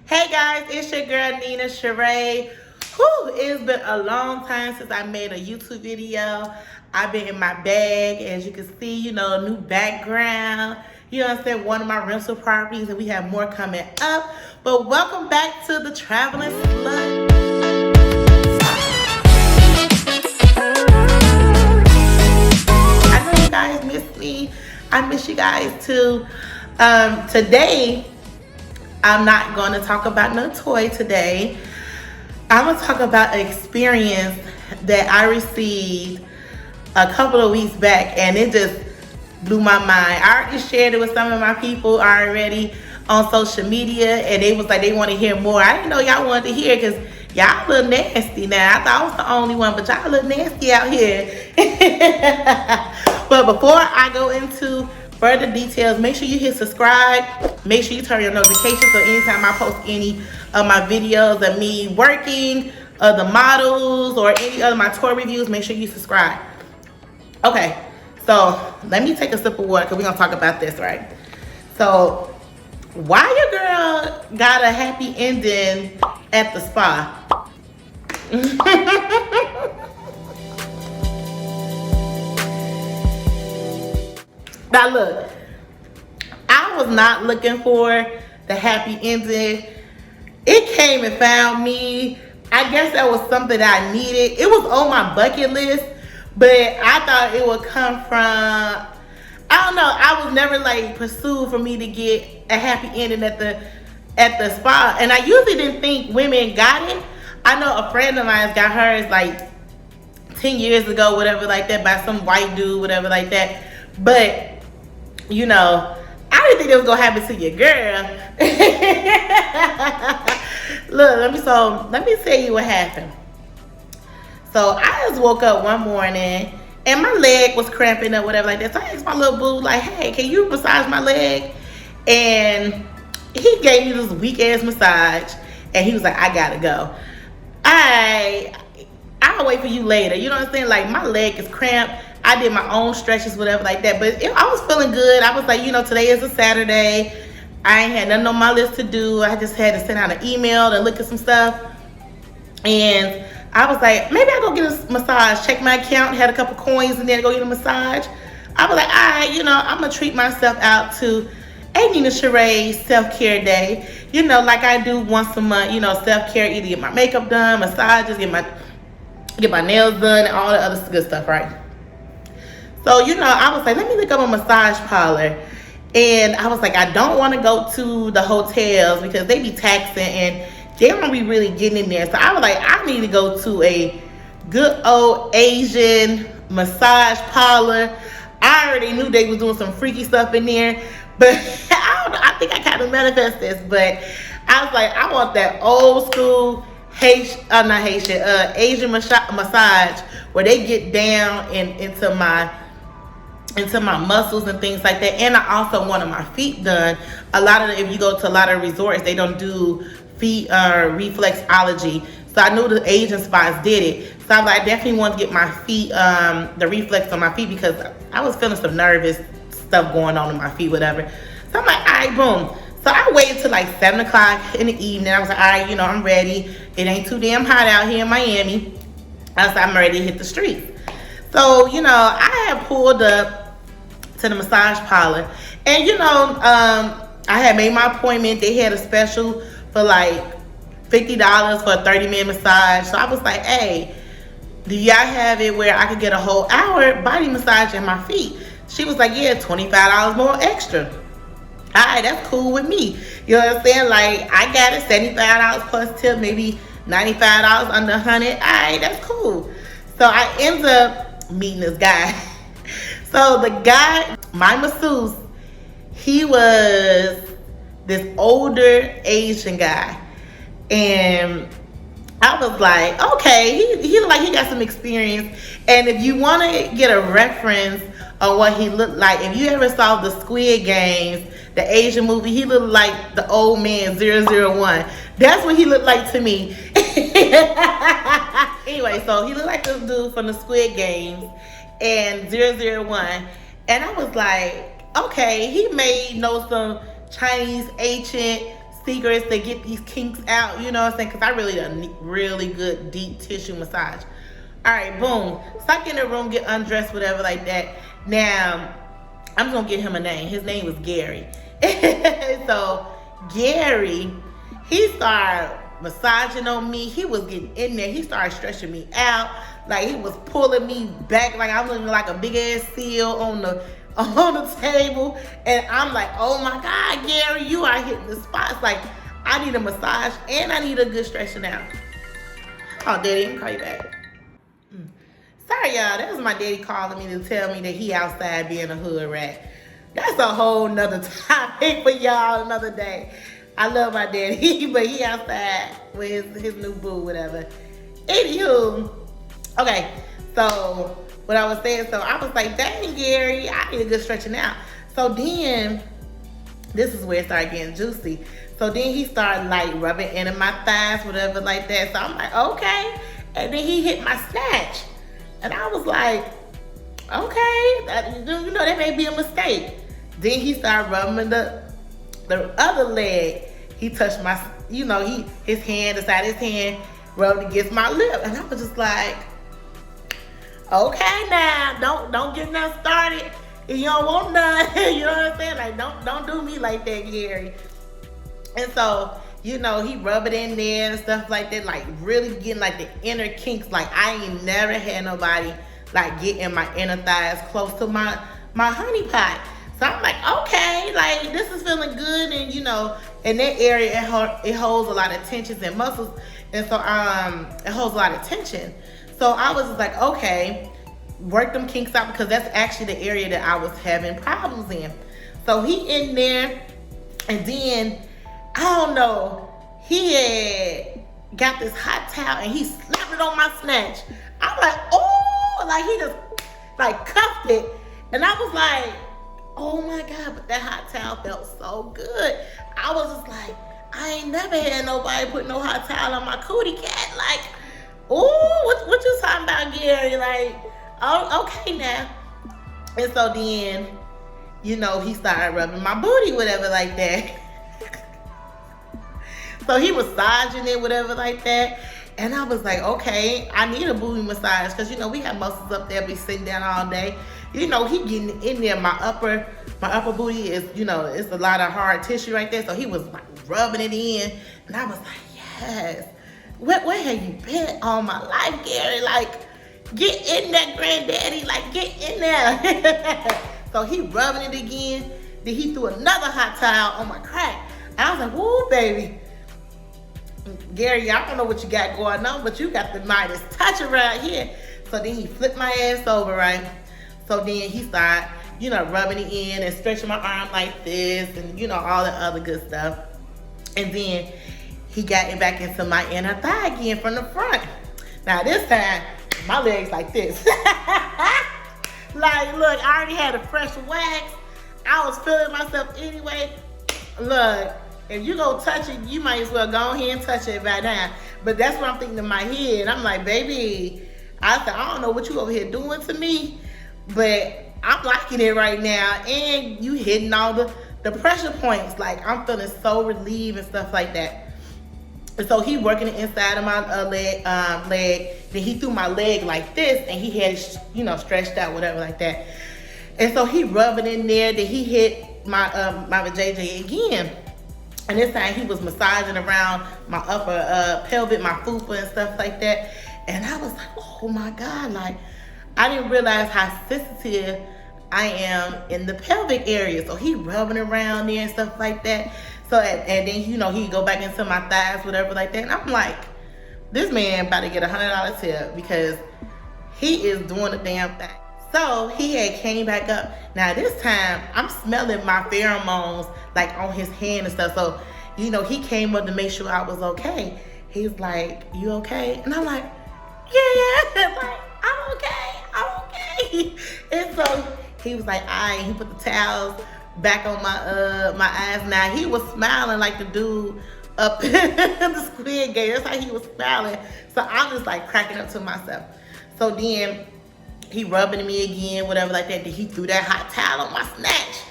Hey guys, it's your girl Nina Sharae. Whew, it's been a long time since I made a YouTube video. I've been in my bag, as you can see, new background. You know what I'm saying? One of my rental properties, and we have more coming up. But welcome back to the Traveling Slut. I know you guys miss me. I miss you guys too. Today, I'm not going to talk about no toy today. I'm going to talk about an experience that I received a couple of weeks back, and it just blew my mind. I already shared it with some of my people already on social media, and they was like they want to hear more. I didn't know y'all wanted to hear because y'all a little nasty now. I thought I was the only one, but y'all a little nasty out here. But before I go into further details, make sure you hit subscribe. Make sure you turn your notifications so anytime I post any of my videos of me working, of the models, or any of my tour reviews, make sure you subscribe. Okay, so let me take a sip of water because we're going to talk about this, right? So, why your girl got a happy ending at the spa? Now look, I was not looking for the happy ending. It came and found me. I guess that was something that I needed. It was on my bucket list, but I thought it would come from, I don't know, I was never like pursued for me to get a happy ending at the spa. And I usually didn't think women got it. I know a friend of mine got hers like 10 years ago, whatever like that, by some white dude, whatever like that. But I didn't think it was gonna happen to your girl. Look, let me tell you what happened. So I just woke up one morning and my leg was cramping or whatever like that. So I asked my little boo, like, hey, can you massage my leg? And he gave me this weak ass massage, and he was like, I gotta go. I'll wait for you later. You know what I'm saying? Like, my leg is cramped. I did my own stretches, whatever like that. But I was feeling good. I was like, today is a Saturday. I ain't had nothing on my list to do. I just had to send out an email to look at some stuff. And I was like, maybe I'll go get a massage. Check my account. Had a couple coins in there to go get a massage. I was like, all right, I'm going to treat myself out to a Nina Sharae self-care day. Like I do once a month, self-care. Either get my makeup done, massages, get my nails done, and all the other good stuff, right? So, I was like, let me look up a massage parlor. And I was like, I don't want to go to the hotels because they be taxing and they don't be really getting in there. So I was like, I need to go to a good old Asian massage parlor. I already knew they was doing some freaky stuff in there. But I think I kind of manifest this. But I was like, I want that old school Asian massage where they get down into my muscles and things like that. And I also wanted my feet done. If you go to a lot of resorts, they don't do feet reflexology. So I knew the Asian spots did it. So I was like, I definitely want to get my feet, the reflex on my feet, because I was feeling some nervous stuff going on in my feet, whatever. So I'm like, all right, boom. So I waited till like 7 o'clock in the evening. I was like, all right, I'm ready. It ain't too damn hot out here in Miami. I was like, I'm ready to hit the streets. So, I had pulled up to the massage parlor, and I had made my appointment. They had a special for like $50 for a 30-minute massage. So I was like, hey, do y'all have it where I could get a whole hour body massage in my feet? She was like, yeah, $25 more extra. All right, that's cool with me. You know what I'm saying? Like, I got it, $75 plus tip, maybe $95 under 100. All right, that's cool. So I ended up meeting this guy. So the guy, my masseuse, he was this older Asian guy. And I was like, okay, he looked like he got some experience. And if you want to get a reference on what he looked like, if you ever saw the Squid Games, the Asian movie, he looked like the old man 001. That's what he looked like to me. Anyway, so he looked like this dude from the Squid Games and 001. And I was like, okay, he may know some Chinese ancient secrets to get these kinks out, you know what I'm saying? Because I really need really good deep tissue massage. All right, boom. So I get in the room, get undressed, whatever like that. Now, I'm going to give him a name. His name was Gary. So, Gary, he started massaging on me. He was getting in there. He started stretching me out. Like, he was pulling me back like I'm looking like a big-ass seal on the table. And I'm like, oh, my God, Gary, you are hitting the spots. Like, I need a massage, and I need a good stretching out. Oh, Daddy, I'm call you back. Sorry, y'all. That was my daddy calling me to tell me that he outside being a hood rat. That's a whole nother topic for y'all another day. I love my daddy, but he outside with his new boo, whatever. Anywho, okay. So, what I was saying, so I was like, dang, Gary, I need a good stretching out. So then, this is where it started getting juicy. So then he started like rubbing into my thighs, whatever like that. So I'm like, okay. And then he hit my snatch. And I was like, okay, that may be a mistake. Then he started rubbing the other leg. He touched my, his hand, the side of his hand, rubbed against my lip. And I was just like, okay now, don't get nothing started. You don't want none, you know what I'm saying? Like, don't do me like that, Gary. And so, he rub it in there and stuff like that, like really getting like the inner kinks. Like I ain't never had nobody like get in my inner thighs close to my honey pot. So I'm like, okay, like this is feeling good. And in that area, it holds a lot of tensions and muscles. And so it holds a lot of tension. So I was just like, okay, work them kinks out, because that's actually the area that I was having problems in. So he in there, and then I don't know, he had got this hot towel and he slapped it on my snatch. I'm like, oh, like he just like cuffed it. And I was like, oh my God, but that hot towel felt so good. I was just like, I ain't never had nobody put no hot towel on my cootie cat. Like, oh, what you talking about, Gary? Like, oh, okay now. And so then, he started rubbing my booty, whatever like that. So he massaging it, whatever like that. And I was like, okay, I need a booty massage, because we have muscles up there, be sitting down all day. He getting in there. My upper booty is, it's a lot of hard tissue right there. So he was like rubbing it in. And I was like, yes. Where have you been all my life, Gary? Like, get in there, granddaddy. Like, get in there. So he rubbing it again. Then he threw another hot towel on my crack. And I was like, woo, baby. Gary, I don't know what you got going on, but you got the Midas touch around here. So then he flipped my ass over, right? So then he started, rubbing it in and stretching my arm like this and, all the other good stuff. And then he got it back into my inner thigh again from the front. Now this time, my legs like this. Like, look, I already had a fresh wax. I was feeling myself anyway. Look. If you go touch it, you might as well go ahead and touch it right now. But that's what I'm thinking in my head. I'm like, baby, I said, I don't know what you over here doing to me, but I'm liking it right now. And you hitting all the pressure points. Like, I'm feeling so relieved and stuff like that. And so he working the inside of my leg. Then he threw my leg like this, and he had it, stretched out, whatever like that. And so he rubbing in there. Then he hit my JJ again. And this time he was massaging around my upper pelvic, my fupa and stuff like that. And I was like, oh my God, like, I didn't realize how sensitive I am in the pelvic area. So he rubbing around there and stuff like that. So, and then, he'd go back into my thighs, whatever like that. And I'm like, this man about to get $100 tip, because he is doing the damn thing. So he had came back up. Now this time I'm smelling my pheromones like on his hand and stuff. So, he came up to make sure I was okay. He's like, you okay? And I'm like, yeah, like, I'm okay. And so he was like, all right, he put the towels back on my eyes. Now he was smiling like the dude up in the Squid Game. That's how he was smiling. So I'm just like cracking up to myself. So then he rubbing me again, whatever like that. Then he threw that hot towel on my snatch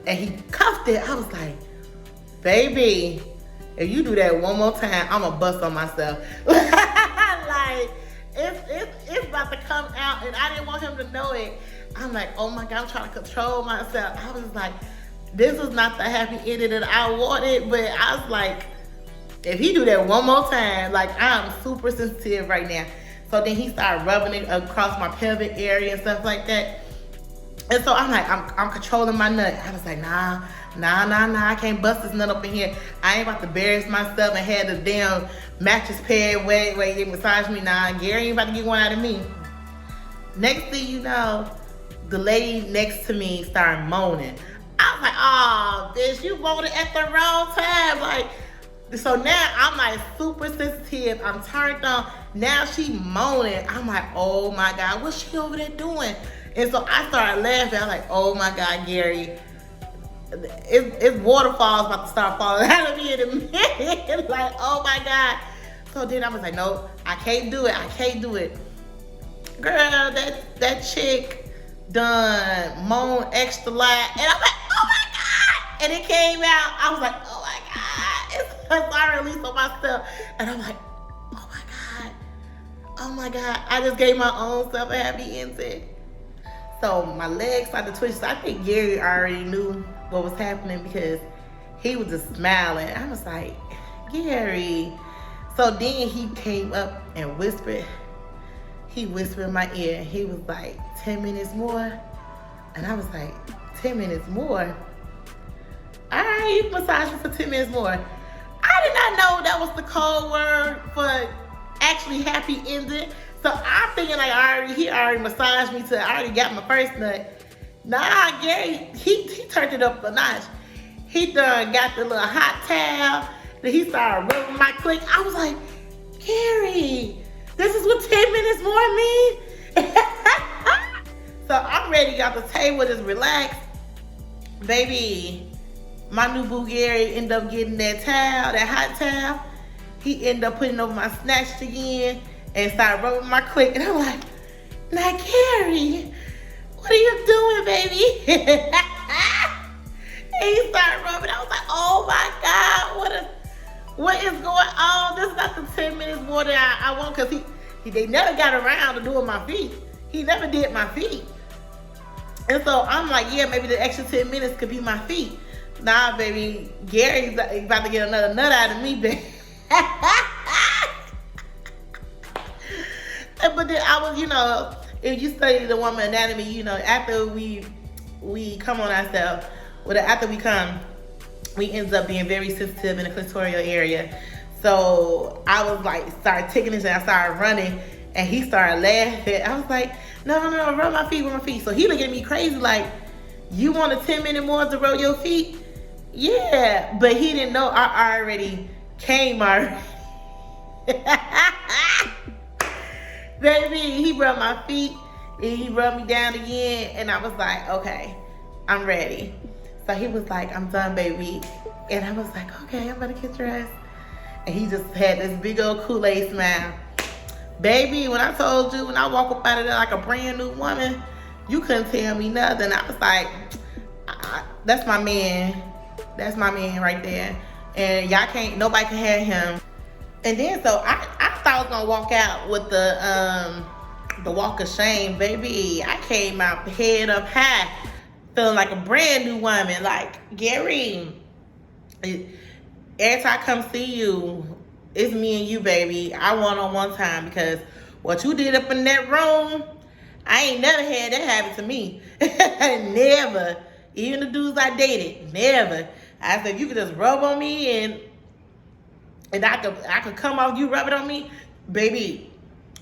and he cuffed it. I was like, baby, if you do that one more time, I'm gonna bust on myself. Like, it's about to come out, and I didn't want him to know it. I'm like, oh my God, I'm trying to control myself. I was like, this was not the happy ending that I wanted, but I was like, if he do that one more time, like, I'm super sensitive right now. So then he started rubbing it across my pelvic area and stuff like that. And so I'm like, I'm controlling my nut. I was like, nah, I can't bust this nut up in here. I ain't about to embarrass myself and had the damn mattress pad wait, they massage me. Nah, Gary ain't about to get one out of me. Next thing you know, the lady next to me started moaning. I was like, oh, bitch, you moaning at the wrong time. Like, so now I'm like super sensitive. I'm turned on. Now she moaning. I'm like, oh my God, what's she over there doing? And so I started laughing. I'm like, oh my God, Gary, it's waterfalls about to start falling out of me in a minute. Like, oh my God. So then I was like, no, I can't do it. Girl, that chick done moan extra loud. And I'm like, oh my God. And it came out. I was like, oh my God. So I released on myself. And I'm like, oh my God. I just gave my own self a happy ending. So my legs started to twitch. So I think Gary already knew what was happening because he was just smiling. I was like, Gary. So then he came up and whispered. He whispered in my ear. He was like, 10 minutes more. And I was like, 10 minutes more? All right, you can massage me for 10 minutes more. I did not know that was the code word for actually happy ending. So I'm thinking like he already massaged me I already got my first nut. Nah, Gary, he turned it up a notch. He done got the little hot towel. Then he started rubbing my clit. I was like, Gary, this is what 10 minutes more mean? So I'm ready, got the table just relaxed. Baby, my new boo Gary ended up getting that towel, that hot towel. He ended up putting over my snatch again and started rubbing my clit. And I'm like, now Gary, what are you doing, baby? And he started rubbing. I was like, oh my God, what is going on? This is not the 10 minutes more that I want, because they never got around to doing my feet. He never did my feet. And so I'm like, yeah, maybe the extra 10 minutes could be my feet. Nah, baby, Gary's about to get another nut out of me, baby. But then I was, if you study the woman anatomy, after we come on ourselves, after we come, we ends up being very sensitive in the clitoral area. So I was like, started tickling and I started running, and he started laughing. I was like, no, rub my feet. So he looking at me crazy like, you want a 10-minute more to rub your feet? Yeah, but he didn't know I already came already. Baby, he rubbed my feet and he rubbed me down again, and I was like, okay, I'm ready. So he was like, I'm done, baby. And I was like, okay, I'm gonna kiss your ass. And he just had this big old Kool-Aid smile. Baby, when I told you, when I walk up out of there like a brand new woman, you couldn't tell me nothing. I was like, that's my man. That's my man right there. And nobody can have him. And then so I thought I was gonna walk out with the walk of shame, baby. I came out head up high, feeling like a brand new woman. Like, Gary, every time I come see you, it's me and you, baby. I want on one time, because what you did up in that room, I ain't never had that happen to me. Never. Even the dudes I dated, never. I said, if you could just rub on me and I could come off you rubbing on me, baby,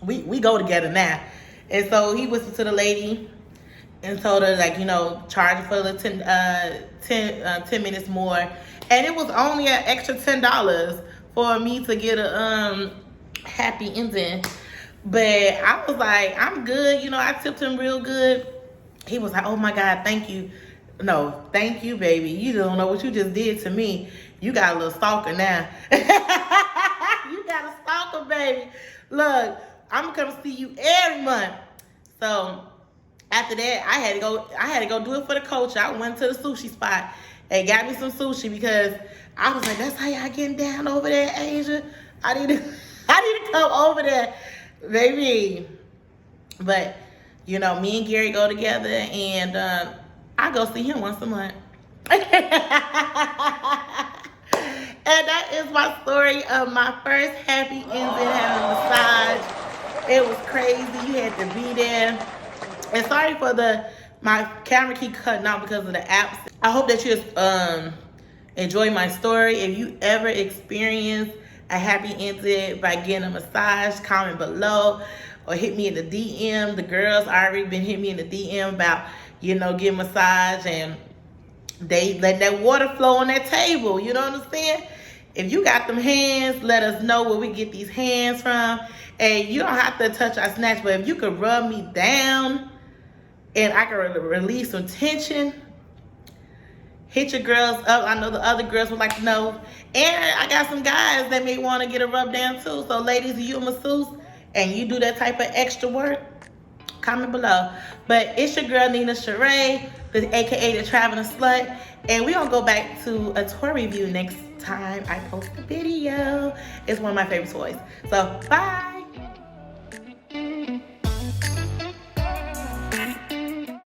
we go together now. And so he whispered to the lady and told her, like, charge for the 10 minutes more. And it was only an extra $10 for me to get a happy ending. But I was like, I'm good. I tipped him real good. He was like, oh my God, thank you. No, thank you, baby. You don't know what you just did to me. You got a little stalker now. You got a stalker, baby. Look, I'm gonna come see you every month. So after that, I had to go do it for the culture. I went to the sushi spot, and got me some sushi because I was like, that's how y'all getting down over there, Asia. I need to, I need to come over there, baby. But you know, me and Gary go together, and I go see him once a month. And that is my story of my first happy ending having a massage. It was crazy. You had to be there. And sorry for my camera keep cutting out because of the apps. I hope that you enjoy my story. If you ever experience a happy ending by getting a massage, comment below or hit me in the DM. The girls already been hitting me in the DM about, you know, getting massage, and they let that water flow on that table. You know what I'm saying? If you got them hands, let us know where we get these hands from. And you don't have to touch our snatch, but if you could rub me down and I can release some tension, hit your girls up. I know the other girls would like to know. And I got some guys that may want to get a rub down too. So ladies, if you a masseuse and you do that type of extra work, comment below. But it's your girl Nina Sharae, the a.k.a. the Traveling Slut. And we're going to go back to a toy review next time I post a video. It's one of my favorite toys. So bye.